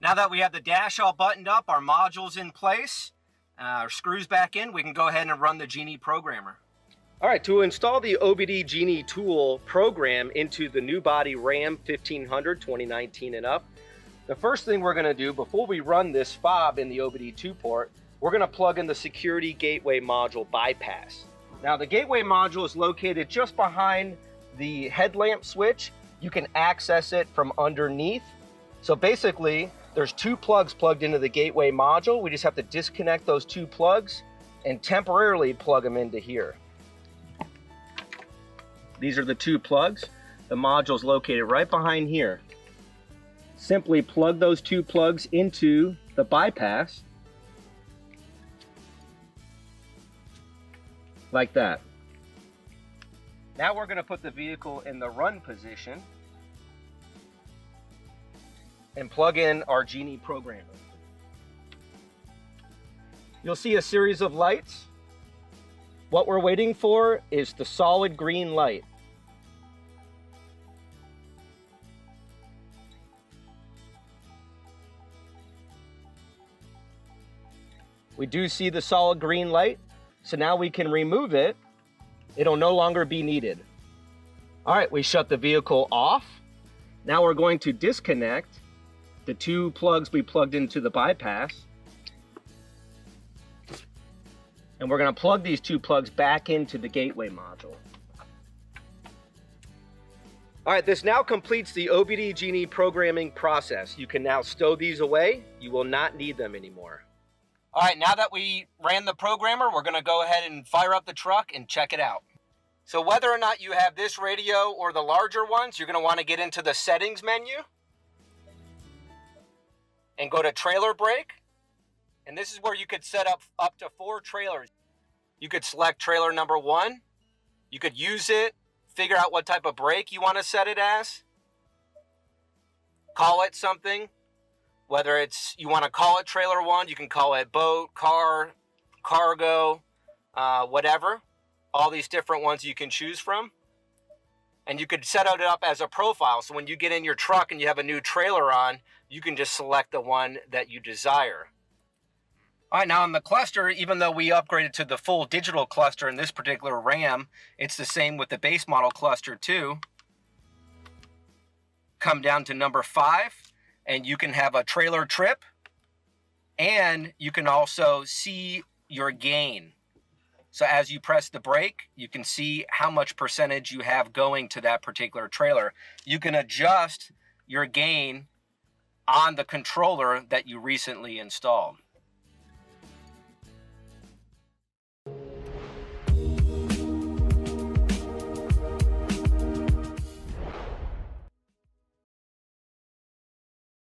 Now that we have the dash all buttoned up, our module's in place, our screws back in, we can go ahead and run the Genie programmer. All right, to install the OBD Genie tool program into the new body Ram 1500 2019 and up, the first thing we're going to do before we run this fob in the OBD2 port, we're going to plug in the security gateway module bypass. Now the gateway module is located just behind the headlamp switch. You can access it from underneath. So basically, there's two plugs plugged into the gateway module. We just have to disconnect those two plugs and temporarily plug them into here. These are the two plugs. The module is located right behind here. Simply plug those two plugs into the bypass like that. Now we're going to put the vehicle in the run position and plug in our Genie programmer. You'll see a series of lights. What we're waiting for is the solid green light. We do see the solid green light, so now we can remove it. It'll no longer be needed. All right, we shut the vehicle off. Now we're going to disconnect the two plugs we plugged into the bypass. And we're going to plug these two plugs back into the gateway module. All right, this now completes the OBD Genie programming process. You can now stow these away. You will not need them anymore. All right, now that we ran the programmer, we're going to go ahead and fire up the truck and check it out. So whether or not you have this radio or the larger ones, you're going to want to get into the settings menu and go to trailer brake. And this is where you could set up to 4 trailers. You could select trailer number 1. You could use it, figure out what type of brake you want to set it as. Call it something. Whether it's you want to call it trailer 1, you can call it boat, car, cargo, whatever. All these different ones you can choose from. And you could set it up as a profile. So when you get in your truck and you have a new trailer on, you can just select the one that you desire. All right, now in the cluster, even though we upgraded to the full digital cluster in this particular Ram, it's the same with the base model cluster too. Come down to number 5, and you can have a trailer trip, and you can also see your gain. So as you press the brake, you can see how much percentage you have going to that particular trailer. You can adjust your gain on the controller that you recently installed.